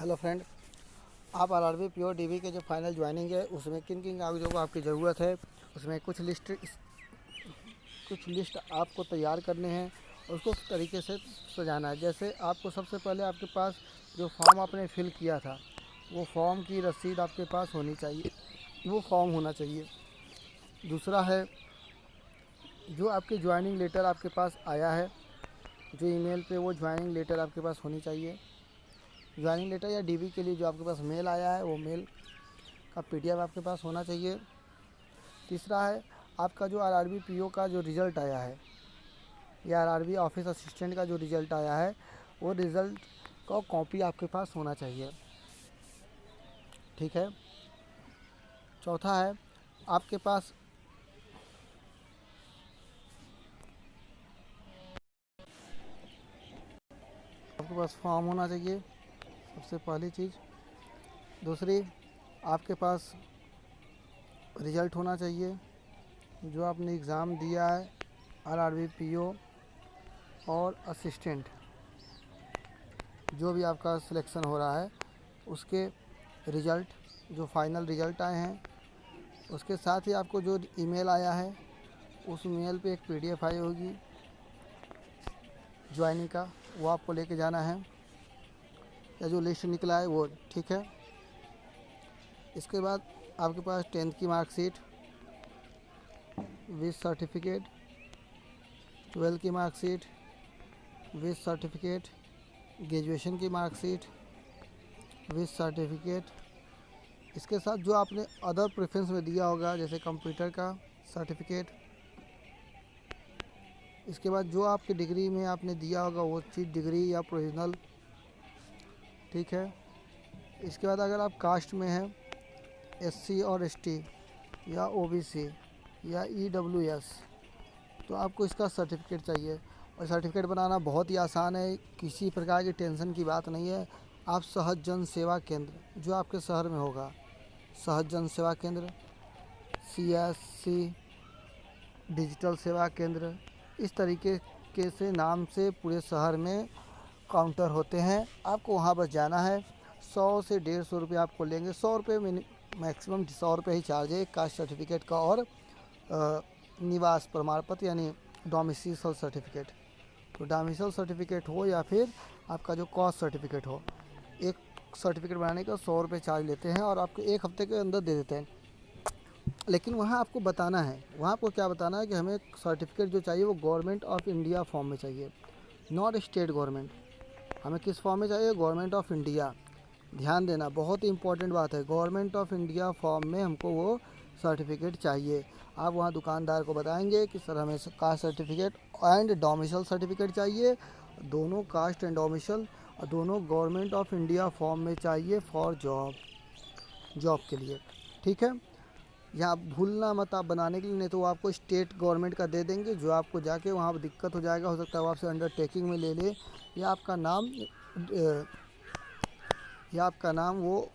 Hello friend, आप RRB pure DV के जो फाइनल ज्वाइनिंग है उसमें किन किन कागजों को आपकी ज़रूरत है, उसमें कुछ लिस्ट आपको तैयार करने हैं और उसको तरीके से सजाना है। जैसे आपको सबसे पहले आपके पास जो फॉर्म आपने फिल किया था वो फॉर्म की रसीद आपके पास होनी चाहिए, वो फॉर्म होना चाहिए। दूसरा है जो आपकी ज्वाइनिंग लेटर आपके पास आया है, जो ईमेल पे वो ज्वाइनिंग लेटर आपके पास होनी चाहिए। ज्वाइनिंग लेटर या डीवी के लिए जो आपके पास मेल आया है वो मेल का पीडीएफ आपके पास होना चाहिए। तीसरा है आपका जो आरआरबी पीओ का जो रिज़ल्ट आया है या आरआरबी ऑफिस असिस्टेंट का जो रिज़ल्ट आया है वो रिज़ल्ट का कॉपी आपके पास होना चाहिए। ठीक है। चौथा है आपके पास फॉर्म होना चाहिए, सबसे पहली चीज़। दूसरी, आपके पास रिज़ल्ट होना चाहिए जो आपने एग्ज़ाम दिया है आरआरबी पीओ और असिस्टेंट, जो भी आपका सिलेक्शन हो रहा है उसके रिज़ल्ट, जो फाइनल रिज़ल्ट आए हैं। उसके साथ ही आपको जो ईमेल आया है उस मेल पे एक पीडीएफ आई होगी ज्वाइनिंग का, वो आपको लेके जाना है, या जो लिस्ट निकला है वो। ठीक है। इसके बाद आपके पास 10th की मार्कशीट विद सर्टिफिकेट, 12th की मार्कशीट विद सर्टिफिकेट, ग्रेजुएशन की मार्कशीट विद सर्टिफिकेट। इसके साथ जो आपने अदर प्रेफरेंस में दिया होगा जैसे कंप्यूटर का सर्टिफिकेट। इसके बाद जो आपकी डिग्री में आपने दिया होगा वो चीज़, डिग्री या प्रोविजनल। ठीक है। इसके बाद अगर आप कास्ट में हैं, एससी और एसटी या ओबीसी या ईडब्ल्यूएस, तो आपको इसका सर्टिफिकेट चाहिए। और सर्टिफिकेट बनाना बहुत ही आसान है, किसी प्रकार की टेंशन की बात नहीं है। आप सहज जन सेवा केंद्र जो आपके शहर में होगा, सहज जन सेवा केंद्र, सीएससी डिजिटल सेवा केंद्र, इस तरीके के से नाम से पूरे शहर में काउंटर होते हैं। आपको वहाँ बस जाना है। 100 से 150 रुपये आपको लेंगे, 100 रुपये मैक्सिमम 100 रुपये ही चार्ज है कास्ट सर्टिफिकेट का और निवास प्रमाण पत्र यानी डोमिसाइल सर्टिफिकेट। तो डोमिसाइल सर्टिफिकेट हो या फिर आपका जो कास्ट सर्टिफिकेट हो, एक सर्टिफिकेट बनाने का 100 रुपये चार्ज लेते हैं और आपको 1 हफ्ते के अंदर दे देते हैं। लेकिन वहाँ आपको बताना है, वहाँ आपको क्या बताना है कि हमें सर्टिफिकेट जो चाहिए वो गवर्नमेंट ऑफ इंडिया फॉर्म में चाहिए, नॉट स्टेट गवर्नमेंट। हमें किस फॉर्म में चाहिए? Government of India. ध्यान देना, बहुत ही इंपॉर्टेंट बात है, गवर्नमेंट ऑफ इंडिया फॉर्म में हमको वो सर्टिफिकेट चाहिए। आप वहाँ दुकानदार को बताएंगे कि सर हमें caste certificate and domicile certificate चाहिए, दोनों कास्ट एंड डोमिसाइल और दोनों गवर्नमेंट ऑफ इंडिया फॉर्म में चाहिए फॉर जॉब के लिए। ठीक है। यहाँ भूलना मत आप बनाने के लिए, नहीं तो वो आपको स्टेट गवर्नमेंट का दे देंगे जो आपको जाके वहाँ दिक्कत हो जाएगा। हो सकता है वो आपसे अंडरटेकिंग में ले ले या आपका नाम वो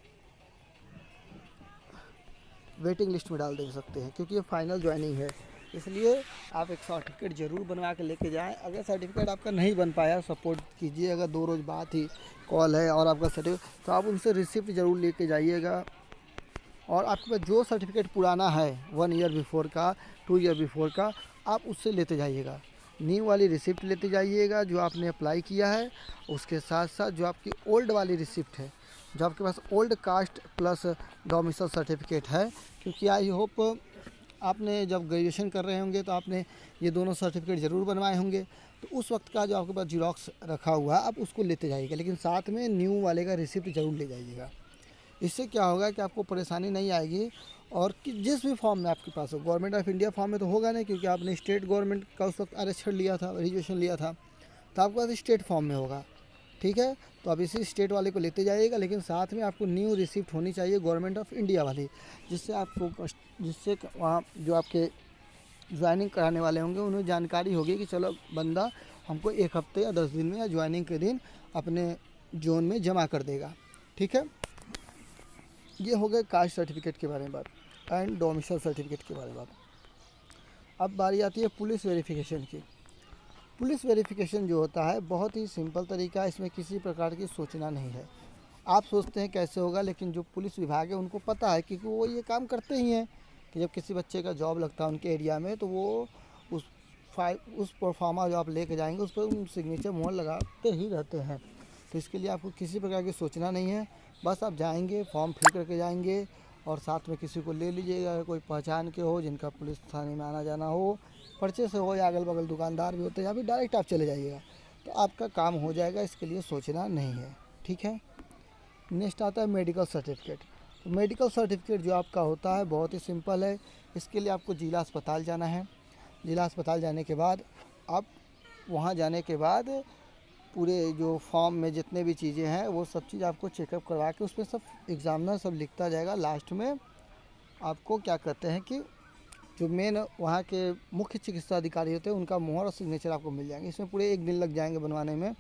वेटिंग लिस्ट में डाल दे सकते हैं, क्योंकि ये फाइनल ज्वाइनिंग है। इसलिए आप एक सर्टिफिकेट ज़रूर बनवा के लेके जाएं। अगर सर्टिफिकेट आपका नहीं बन पाया, सपोर्ट कीजिए, अगर 2 रोज़ बाद ही कॉल है और आपका सर्टिफिकेट, तो आप उनसे रिसिप्ट ज़रूर लेके जाइएगा। और आपके पास जो सर्टिफिकेट पुराना है 1 ईयर बिफोर का, 2 ईयर बिफोर का, आप उससे लेते जाइएगा। न्यू वाली रिसिप्ट लेते जाइएगा जो आपने अप्लाई किया है। उसके साथ साथ जो आपकी ओल्ड वाली रिसिप्ट है, जो आपके पास old caste plus domicile certificate है, क्योंकि आई होप आपने जब ग्रेजुएशन कर रहे होंगे तो आपने ये दोनों सर्टिफिकेट ज़रूर बनवाए होंगे। तो उस वक्त का जो आपके पास जीरोक्स रखा हुआ है आप उसको लेते जाइएगा, लेकिन साथ में न्यू वाले का रिसिप्ट ज़रूर ले जाइएगा। इससे क्या होगा कि आपको परेशानी नहीं आएगी। और कि जिस भी फॉर्म में आपके पास हो, गवर्नमेंट ऑफ इंडिया फॉर्म में तो होगा नहीं, क्योंकि आपने स्टेट गवर्नमेंट का उस वक्त आरक्षण लिया था, रिजर्वेशन लिया था, तो आपके पास स्टेट फॉर्म में होगा। ठीक है। तो आप इसी स्टेट वाले को लेते जाइएगा, लेकिन साथ में आपको न्यू रिसिप्ट होनी चाहिए गवर्नमेंट ऑफ इंडिया वाली, जिससे वहाँ जो आपके ज्वाइनिंग कराने वाले होंगे उन्हें जानकारी होगी कि चलो बंदा हमको 1 हफ्ते या 10 दिन में या ज्वाइनिंग के दिन अपने जोन में जमा कर देगा। ठीक है। ये हो गए कास्ट सर्टिफिकेट के बारे में बात एंड डोमिसाइल सर्टिफिकेट के बारे में बात। अब बारी आती है पुलिस वेरिफिकेशन की। पुलिस वेरिफिकेशन जो होता है बहुत ही सिंपल तरीका है, इसमें किसी प्रकार की सोचना नहीं है। आप सोचते हैं कैसे होगा, लेकिन जो पुलिस विभाग है उनको पता है, क्योंकि वो ये काम करते ही हैं कि जब किसी बच्चे का जॉब लगता है उनके एरिया में तो वो उस उस प्रोफार्मा जो आप लेके जाएंगे उस पर सिग्नेचर मोहर लगाते ही रहते हैं। तो इसके लिए आपको किसी प्रकार की सोचना नहीं है, बस आप जाएंगे, फॉर्म फिल करके जाएंगे और साथ में किसी को ले लीजिएगा, अगर कोई पहचान के हो, जिनका पुलिस थाने में आना जाना हो, पर्चे से हो, या अगल बगल दुकानदार भी होते हैं, या फिर डायरेक्ट आप चले जाइएगा, तो आपका काम हो जाएगा। इसके लिए सोचना नहीं है, ठीक है। नेक्स्ट आता है मेडिकल सर्टिफिकेट। तो मेडिकल सर्टिफिकेट जो आपका होता है बहुत ही सिंपल है। इसके लिए आपको जिला अस्पताल जाना है। जिला अस्पताल जाने के बाद आप वहाँ जाने के बाद पूरे जो फॉर्म में जितने भी चीज़ें हैं वो सब चीज़ आपको चेकअप करवा के उसमें सब एग्ज़ामिनर सब लिखता जाएगा। लास्ट में आपको क्या कहते हैं कि जो मेन वहाँ के मुख्य चिकित्सा अधिकारी होते हैं उनका मोहर और सिग्नेचर आपको मिल जाएंगे। इसमें पूरे 1 दिन लग जाएंगे बनवाने में।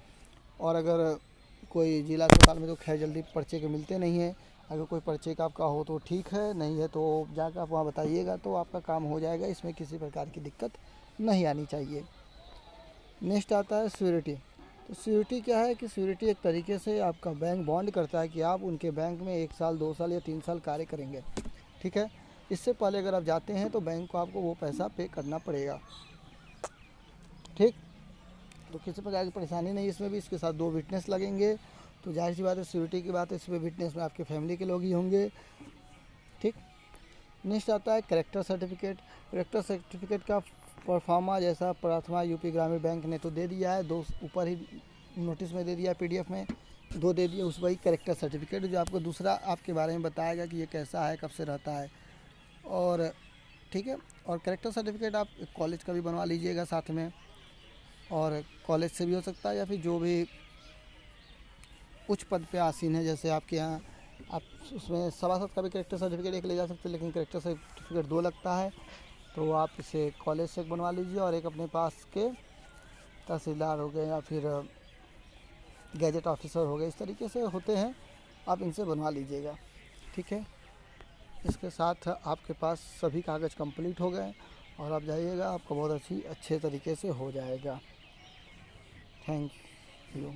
और अगर कोई जिला अस्पताल में तो खैर जल्दी पर्चे के मिलते नहीं हैं। अगर कोई पर्चे का आपका हो तो ठीक है, नहीं है तो जाकर आप वहाँ बताइएगा तो आपका काम हो जाएगा। इसमें किसी प्रकार की दिक्कत नहीं आनी चाहिए। नेक्स्ट आता है श्योरिटी। तो श्योरिटी क्या है कि श्योरिटी एक तरीके से आपका बैंक बॉन्ड करता है कि आप उनके बैंक में 1 साल 2 साल या 3 साल कार्य करेंगे, ठीक है। इससे पहले अगर आप जाते हैं तो बैंक को आपको वो पैसा पे करना पड़ेगा, ठीक। तो किसी प्रकार की परेशानी नहीं इसमें भी। इसके साथ 2 विटनेस लगेंगे, तो जाहिर सी बात है श्योरिटी की बात है, इसमें विटनेस में आपके फैमिली के लोग ही होंगे, ठीक। नेक्स्ट आता है करेक्टर सर्टिफिकेट। करेक्टर सर्टिफिकेट का परफॉर्मा जैसा प्रथमा यूपी ग्रामीण बैंक ने तो दे दिया है, 2 ऊपर ही नोटिस में दे दिया है, PDF में 2 दे दिए। उस वही करेक्टर सर्टिफिकेट जो आपको दूसरा आपके बारे में बताएगा कि ये कैसा है, कब से रहता है, और ठीक है। और करेक्टर सर्टिफिकेट आप कॉलेज का भी बनवा लीजिएगा साथ में, और कॉलेज से भी हो सकता है या फिर जो भी उच्च पद पे आसीन है, जैसे आपके यहाँ आप उसमें सभासद का भी करेक्टर सर्टिफिकेट एक ले जा सकते हैं, लेकिन करेक्टर सर्टिफिकेट 2 लगता है। तो आप इसे कॉलेज से बनवा लीजिए, और एक अपने पास के तहसीलदार हो गए या फिर गैजेट ऑफिसर हो गए, इस तरीके से होते हैं, आप इनसे बनवा लीजिएगा, ठीक है। इसके साथ आपके पास सभी कागज़ कंप्लीट हो गए और आप जाइएगा, आपका बहुत अच्छे तरीके से हो जाएगा। Thank you.